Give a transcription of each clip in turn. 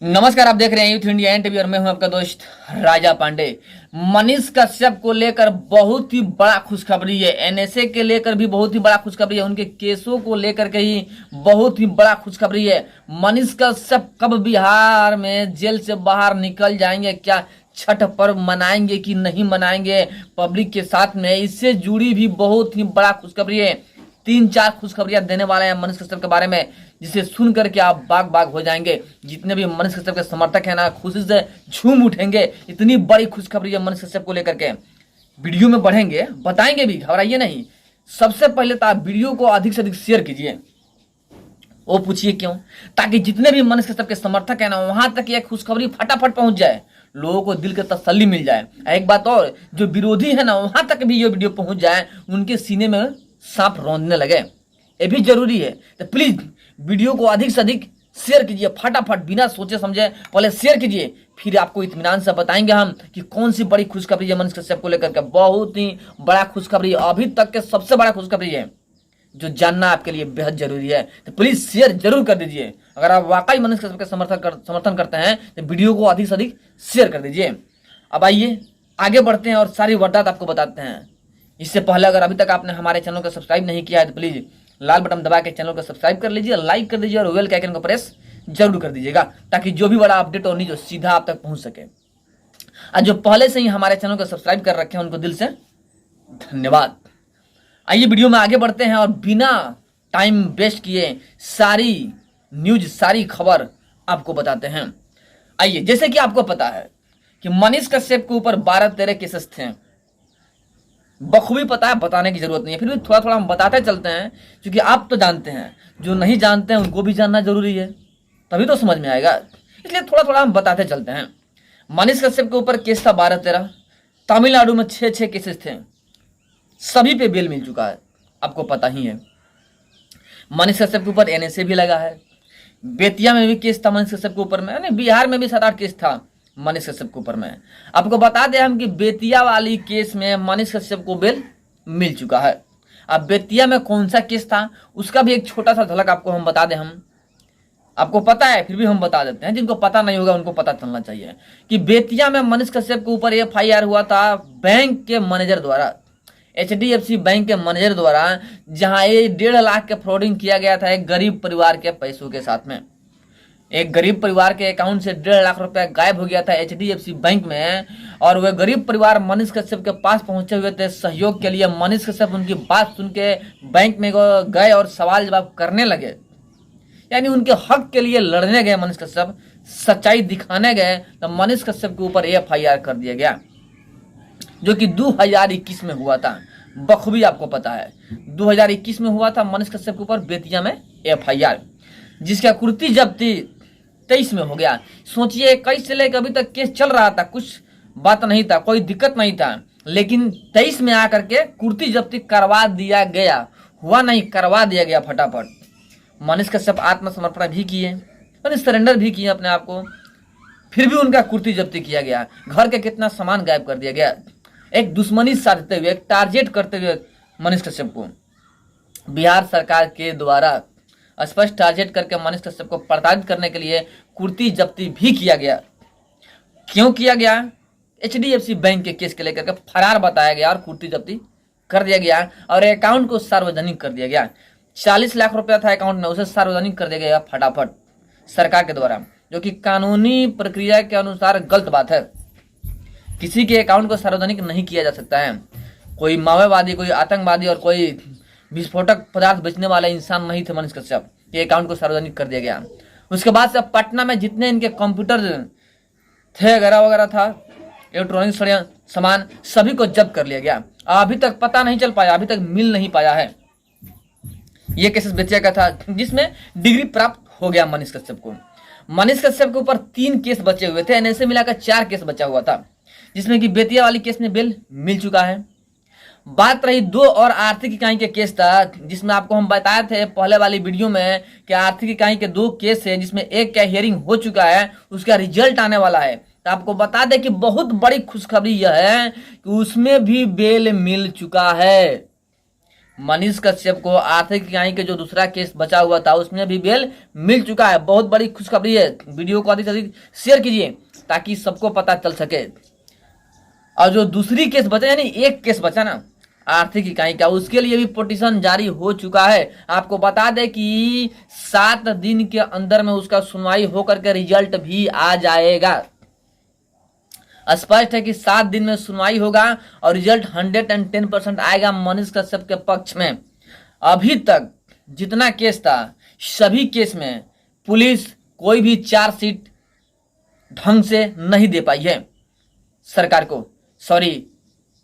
नमस्कार, आप देख रहे हैं यूथ इंडिया एनटीवी और मैं हूं आपका दोस्त राजा पांडे। मनीष कश्यप को लेकर बहुत ही बड़ा खुशखबरी है। एनएसए के लेकर भी बहुत ही बड़ा खुशखबरी है। उनके केसों को लेकर के ही बहुत ही बड़ा खुशखबरी है। मनीष कश्यप कब बिहार में जेल से बाहर निकल जाएंगे, क्या छठ पर्व मनाएंगे कि नहीं मनाएंगे पब्लिक के साथ में, इससे जुड़ी भी बहुत ही बड़ा खुशखबरी है। 3-4 खुशखबरियां देने वाले हैं मनीष कश्यप के बारे में, जिसे सुन करके आप बाग बाग हो जाएंगे। जितने भी मनीष कश्यप के समर्थक हैं ना, खुशी से झूम उठेंगे। इतनी बड़ी खुशखबरी है मनीष कश्यप को लेकर के। वीडियो में बढ़ेंगे, बताएंगे भी, घबराइए नहीं। सबसे पहले तो आप वीडियो को अधिक से अधिक शेयर कीजिए। वो पूछिए क्यों? ताकि जितने भी मनीष कश्यप के समर्थक है ना, वहां तक यह खुशखबरी फटाफट पहुंच जाए, लोगों को दिल की तसल्ली मिल जाए। एक बात और, जो विरोधी है ना, वहां तक भी ये वीडियो पहुंच जाए, उनके सीने में सांप रौंदने लगे। ये भी जरूरी है। तो प्लीज वीडियो को अधिक से अधिक शेयर कीजिए, फटाफट, बिना सोचे समझे पहले शेयर कीजिए, फिर आपको इत्मीनान से बताएंगे हम कि कौन सी बड़ी खुशखबरी है मनीष कश्यप को लेकर के। बहुत ही बड़ा खुशखबरी, अभी तक के सबसे बड़ा खुशखबरी है, जो जानना आपके लिए बेहद जरूरी है। तो प्लीज शेयर जरूर कर दीजिए। अगर आप वाकई मनीष कश्यप के समर्थन करते हैं तो वीडियो को अधिक से अधिक शेयर कर दीजिए। अब आइए आगे बढ़ते हैं और सारी वारदात आपको बताते हैं। इससे पहले अगर अभी तक आपने हमारे चैनल को सब्सक्राइब नहीं किया है तो प्लीज लाल बटन दबा के चैनल को सब्सक्राइब कर लीजिए, लाइक कर दीजिए और बेल के आइकन को प्रेस जरूर कर दीजिएगा, ताकि जो भी बड़ा अपडेट हो जो सीधा आप तक पहुंच सके। और जो पहले से ही हमारे चैनल को सब्सक्राइब कर रखे हैं उनको दिल से धन्यवाद। आइए वीडियो में आगे बढ़ते हैं और बिना टाइम वेस्ट किए सारी न्यूज, सारी खबर आपको बताते हैं। आइए, जैसे कि आपको पता है कि मनीष कश्यप के ऊपर 12-13 केसेस थे, बखूबी पता है, बताने की जरूरत नहीं है, फिर भी थोड़ा थोड़ा हम बताते चलते हैं, क्योंकि आप तो जानते हैं, जो नहीं जानते हैं उनको भी जानना जरूरी है, तभी तो समझ में आएगा। इसलिए थोड़ा थोड़ा हम बताते चलते हैं। मनीष कश्यप के ऊपर केस था 12-13। तमिलनाडु में 6-6 केसेस थे, सभी पे बेल मिल चुका है, आपको पता ही है। मनीष कश्यप के ऊपर एनएसए भी लगा है। बेतिया में भी केस था मनीष कश्यप के ऊपर में, यानी बिहार में भी 7-8 केस था मनीष कश्यप के ऊपर में। आपको बता दें हम कि बेतिया वाली केस में मनीष कश्यप को बेल मिल चुका है। अब बेतिया में कौन सा केस था उसका भी एक छोटा सा झलक आपको हम बता दें। हम आपको पता है फिर भी हम बता देते हैं, जिनको पता नहीं होगा उनको पता चलना चाहिए कि बेतिया में मनीष कश्यप के ऊपर FIR हुआ था बैंक के मैनेजर द्वारा, HDFC बैंक के मैनेजर द्वारा, जहां ये 1.5 लाख के फ्रॉडिंग किया गया था एक गरीब परिवार के पैसों के साथ में। एक गरीब परिवार के अकाउंट से 1.5 लाख रुपया गायब हो गया था HDFC बैंक में, और वह गरीब परिवार मनीष कश्यप के पास पहुंचे हुए थे सहयोग के लिए। मनीष कश्यप उनकी बात सुन के बैंक में गए और सवाल जवाब करने लगे, यानी उनके हक के लिए लड़ने गए मनीष कश्यप, सच्चाई दिखाने गए, तो मनीष कश्यप के ऊपर FIR कर दिया गया, जो कि 2021 में हुआ था। बखूबी आपको पता है 2021 में हुआ था मनीष कश्यप के ऊपर बेतिया में FIR, जिसका कुर्ती जब्ती 23 में हो गया। सोचिए 21 से लेकर अभी तक केस चल रहा था, कुछ बात नहीं था, कोई दिक्कत नहीं था, लेकिन 23 में आकर के कुर्ती जब्ती करवा दिया गया। हुआ नहीं, करवा दिया गया फटाफट। मनीष कश्यप आत्मसमर्पण भी किए, सरेंडर भी किए अपने आप को, फिर भी उनका कुर्ती जब्ती किया गया। घर के कितना सामान गायब कर दिया गया। एक दुश्मनी साधते हुए, एक टारगेट करते हुए मनीष कश्यप को बिहार सरकार के द्वारा स्पष्ट टारगेट करके मनीष कश्यप को प्रताड़ित करने के लिए कुर्ती जब्ती भी किया गया। क्यों किया गया? HDFC बैंक के केस के लेकर के फरार बताया गया और कुर्ती जब्ती कर दिया गया, और अकाउंट को सार्वजनिक कर दिया गया। 40 लाख रुपया था अकाउंट में, उसे सार्वजनिक कर दिया गया फटाफट सरकार के द्वारा, जो कि कानूनी प्रक्रिया के अनुसार गलत बात है। किसी के अकाउंट को सार्वजनिक नहीं किया जा सकता है। कोई माओवादी, कोई आतंकवादी और कोई विस्फोटक पदार्थ बेचने वाला इंसान नहीं थे मनीष कश्यप। ये अकाउंट को सार्वजनिक कर दिया गया। उसके बाद से पटना में जितने इनके कंप्यूटर थे वगैरह था, इलेक्ट्रॉनिक सामान, सभी को जब्त कर लिया गया। अभी तक पता नहीं चल पाया, अभी तक मिल नहीं पाया है। ये केसेस बेतिया का था, जिसमें डिग्री प्राप्त हो गया मनीष कश्यप को। मनीष कश्यप के ऊपर 3 केस बचे हुए थे, एनएसए मिलाकर 4 केस बचा हुआ था, जिसमें कि बेतिया वाली केस में बेल मिल चुका है। बात रही 2 और आर्थिक इकाई के केस था, जिसमें आपको हम बताए थे पहले वाली वीडियो में कि आर्थिक इकाई के 2 केस है, जिसमें एक का हियरिंग हो चुका है, उसका रिजल्ट आने वाला है। तो आपको बता दें कि बहुत बड़ी खुशखबरी यह है कि उसमें भी बेल मिल चुका है। मनीष कश्यप को आर्थिक इकाई के जो दूसरा केस बचा हुआ था उसमें भी बेल मिल चुका है। बहुत बड़ी खुशखबरी है। वीडियो को अधिक से अधिक शेयर कीजिए ताकि सबको पता चल सके। और जो दूसरी केस बचा, यानी एक केस बचा ना आर्थिक इकाई का, उसके लिए भी पिटीशन जारी हो चुका है। आपको बता दें कि 7 दिन के अंदर में उसका सुनवाई होकर के रिजल्ट भी आ जाएगा। स्पष्ट है कि 7 दिन में सुनवाई होगा और रिजल्ट 110% आएगा मनीष कश्यप के पक्ष में। अभी तक जितना केस था सभी केस में पुलिस कोई भी चार्जशीट ढंग से नहीं दे पाई है सरकार को,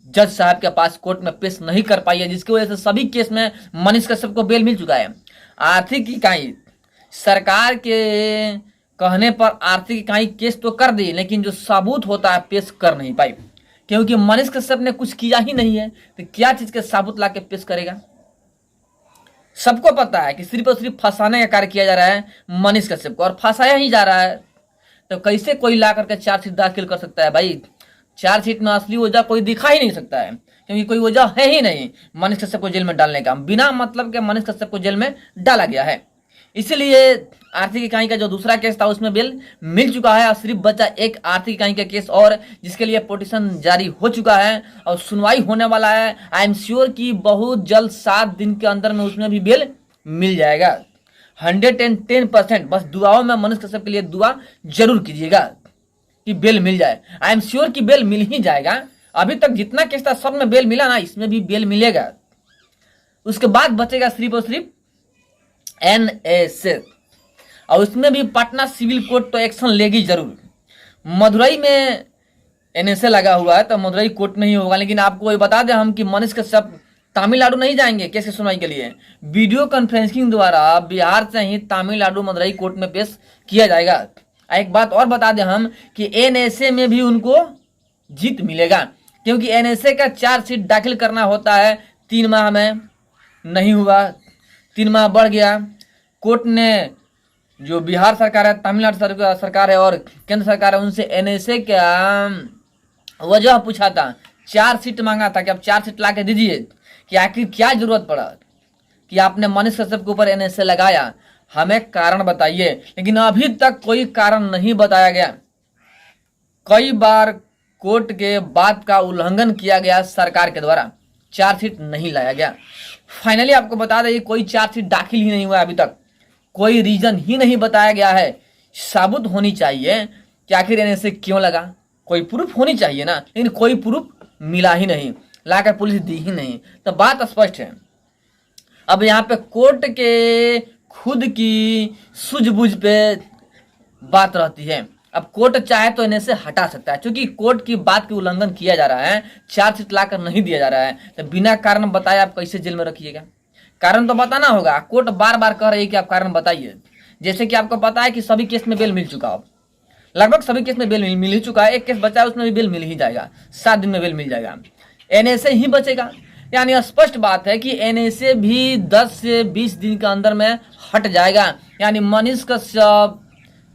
जज साहब के पास कोर्ट में पेश नहीं कर पाई है, जिसकी वजह से सभी केस में मनीष कश्यप को बेल मिल चुका है। आर्थिक इकाई सरकार के कहने पर आर्थिक इकाई केस तो कर दी, लेकिन जो सबूत होता है पेश कर नहीं पाई, क्योंकि मनीष कश्यप ने कुछ किया ही नहीं है। तो क्या चीज के सबूत ला के पेश करेगा? सबको पता है कि सिर्फ और सिर्फ फंसाने का कार्य किया जा रहा है मनीष कश्यप को, और फंसाया ही जा रहा है। तो कैसे कोई ला करके चार्जशीट दाखिल कर सकता है? भाई चार्जशीट में असली वजह कोई दिखा ही नहीं सकता है, क्योंकि कोई वजह है ही नहीं मनीष कश्यप को जेल में डालने का। बिना मतलब के मनीष कश्यप को जेल में डाला गया है। इसीलिए आर्थिक इकाई का जो दूसरा केस था उसमें बेल मिल चुका है। और सिर्फ बचा एक आर्थिक इकाई का केस और, जिसके लिए पिटीशन जारी हो चुका है और सुनवाई होने वाला है। आई एम श्योर कि बहुत जल्द 7 दिन के अंदर में उसमें भी बेल मिल जाएगा। 110%। बस दुआओं में मनीष कश्यप के लिए दुआ जरूर कीजिएगा कि बेल मिल जाए। आई एम श्योर कि बेल मिल ही जाएगा। अभी तक जितना केस था सब में बेल मिला ना, इसमें भी बेल मिलेगा। उसके बाद बचेगा सिर्फ और सिर्फ एनएसए, और उसमें भी पटना सिविल कोर्ट तो एक्शन लेगी जरूर। मदुरई में एनएसए लगा हुआ है तो मदुरई कोर्ट में ही होगा। लेकिन आपको ये बता दें हम कि मनीष कश्यप तमिलनाडु नहीं जाएंगे केस की सुनवाई के लिए। वीडियो कॉन्फ्रेंसिंग द्वारा बिहार से ही तमिलनाडु मदुरई कोर्ट में पेश किया जाएगा। एक बात और बता दें हम कि एनएसए में भी उनको जीत मिलेगा, क्योंकि एनएसए का चार्जशीट दाखिल करना होता है 3 माह में, नहीं हुआ, 3 माह बढ़ गया। कोर्ट ने जो बिहार सरकार है, तमिलनाडु सरकार है और केंद्र सरकार है, उनसे एनएसए का वजह पूछा था, चार्जशीट मांगा था कि आप चार्जशीट ला के दीजिए कि आखिर क्या जरूरत पड़ा कि आपने मनीष कश्यप के ऊपर एनएसए लगाया, हमें कारण बताइए। लेकिन अभी तक कोई कारण नहीं बताया गया। कई बार कोर्ट के बात का उल्लंघन किया गया सरकार के द्वारा, चार्जशीट नहीं लाया गया। फाइनली आपको बता दें कोई चार्जशीट दाखिल ही नहीं हुआ अभी तक, कोई रीजन ही नहीं बताया गया है। साबुत होनी चाहिए कि आखिर एनएसए क्यों लगा, कोई प्रूफ होनी चाहिए ना, लेकिन कोई प्रूफ मिला ही नहीं, लाकर पुलिस दी ही नहीं। तो बात स्पष्ट है। अब यहाँ पे कोर्ट के खुद की सूझबूझ पे बात रहती है। अब कोर्ट चाहे तो एनएसए हटा सकता है, क्योंकि कोर्ट की बात की उल्लंघन किया जा रहा है, चार्जशीट लाकर नहीं दिया जा रहा है। तो बिना कारण बताए आप कैसे जेल में रखिएगा? कारण तो बताना होगा। कोर्ट बार बार कह रही है कि आप कारण बताइए। जैसे कि आपको पता है कि सभी केस में बेल मिल चुका है, लगभग सभी केस में बेल मिल ही चुका है। एक केस बचा है उसमें भी बेल मिल ही जाएगा, 7 दिन में बेल मिल जाएगा। एनएसए ही बचेगा, यानी स्पष्ट बात है कि एनएसए भी 10 से 20 दिन के अंदर में हट जाएगा। यानी मनीष कश्यप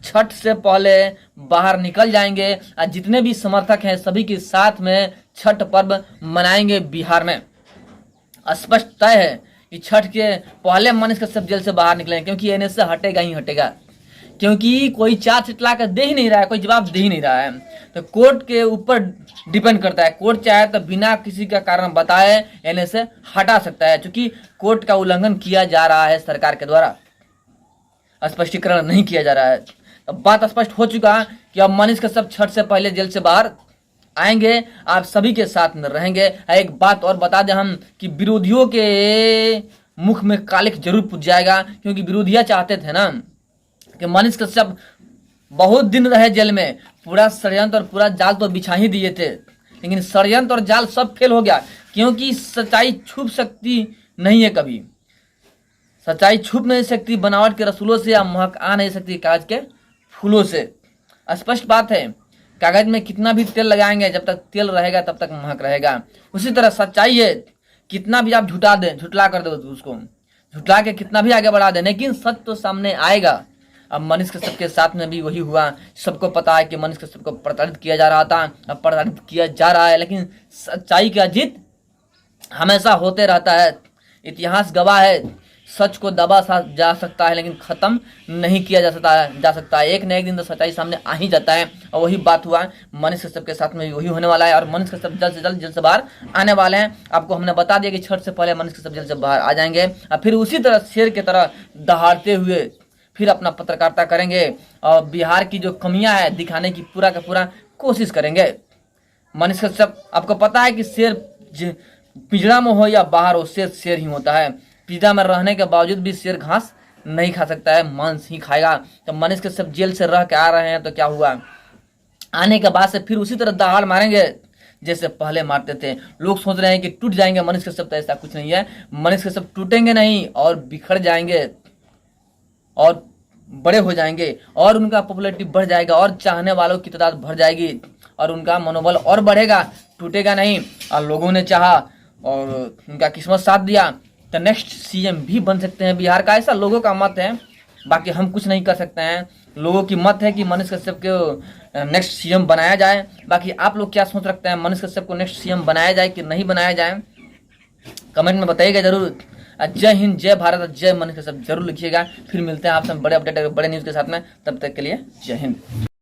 छठ से पहले बाहर निकल जाएंगे और जितने भी समर्थक हैं सभी के साथ में छठ पर्व मनाएंगे बिहार में। स्पष्ट तय है कि छठ के पहले मनीष कश्यप जेल से बाहर निकलेंगे, क्योंकि एनएसए हटेगा ही हटेगा, क्योंकि कोई चार्जशीट ला कर दे ही नहीं रहा है, कोई जवाब दे ही नहीं रहा है। तो कोर्ट के ऊपर डिपेंड करता है। कोर्ट चाहे तो बिना किसी का कारण बताए एनएसए हटा सकता है, क्योंकि कोर्ट का उल्लंघन किया जा रहा है सरकार के द्वारा, स्पष्टीकरण नहीं किया जा रहा है। अब बात स्पष्ट हो चुका कि अब मनीष कश्यप छठ से पहले जेल से बाहर आएंगे, आप सभी के साथ में रहेंगे। एक बात और बता दें हम कि विरोधियों के मुख में कालिख जरूर पूछ जाएगा, क्योंकि विरोधियां चाहते थे ना कि मनीष कश्यप बहुत दिन रहे जेल में, पूरा षड्यंत्र और पूरा जाल तो बिछा ही दिए थे, लेकिन षड्यंत्र और जाल सब फेल हो गया, क्योंकि सच्चाई छुप सकती नहीं है कभी। सच्चाई छुप नहीं सकती बनावट के रसूलों से, या महक आ नहीं सकती कागज के फूलों से। स्पष्ट बात है, कागज में कितना भी तेल लगाएंगे, जब तक तेल रहेगा तब तक महक रहेगा। उसी तरह सच्चाई है, कितना भी आप झुटा दें, झुटला कर दो उसको, झुटला के कितना भी आगे बढ़ा दें, लेकिन सच तो सामने आएगा। अब मनीष कश्यप के साथ में भी वही हुआ। सबको पता है कि मनीष कश्यप को प्रताड़ित किया जा रहा था, अब प्रताड़ित किया जा रहा है, लेकिन सच्चाई का जीत हमेशा होते रहता है। इतिहास गवाह है, सच को दबा जा सकता है लेकिन खत्म नहीं किया जा सकता है। एक न एक दिन तो सच्चाई सामने आ ही जाता है, और वही बात हुआ मनीष कश्यप के साथ में वही होने वाला है। और मनीष कश्यप जल्द से जल्द जेल से बाहर आने वाले हैं। आपको हमने बता दिया कि छठ से पहले मनीष कश्यप जेल से बाहर आ जाएंगे, और फिर उसी तरह शेर की तरह दहाड़ते हुए फिर अपना पत्रकारिता करेंगे और बिहार की जो कमियां है दिखाने की पूरा का पूरा कोशिश करेंगे। मनीष कश्यप, आपको पता है कि शेर पिंजरा में हो या बाहर हो, शेर शेर ही होता है। पिंजरा में रहने के बावजूद भी शेर घास नहीं खा सकता है, मांस ही खाएगा। तो मनीष कश्यप जेल से रह के आ रहे हैं तो क्या हुआ, आने के बाद से फिर उसी तरह दहाड़ मारेंगे जैसे पहले मारते थे। लोग सोच रहे हैं कि टूट जाएंगे मनीष कश्यप, तो ऐसा कुछ नहीं है। मनीष कश्यप टूटेंगे नहीं और बिखर जाएंगे और बड़े हो जाएंगे, और उनका पॉपुलैरिटी बढ़ जाएगा, और चाहने वालों की तादाद बढ़ जाएगी, और उनका मनोबल और बढ़ेगा, टूटेगा नहीं। और लोगों ने चाहा और उनका किस्मत साथ दिया तो नेक्स्ट सीएम भी बन सकते हैं बिहार का, ऐसा लोगों का मत है। बाकी हम कुछ नहीं कर सकते हैं, लोगों की मत है कि मनीष कश्यप को नेक्स्ट सीएम बनाया जाए। बाकी आप लोग क्या सोच रखते हैं, मनीष कश्यप को नेक्स्ट सीएम बनाया जाए कि नहीं बनाया जाए, कमेंट में बताइएगा जरूर। जय हिंद, जय भारत, जय मनीष कश्यप जरूर लिखिएगा। फिर मिलते हैं आपसे बड़े अपडेट बड़े न्यूज़ के साथ में, तब तक के लिए जय हिंद।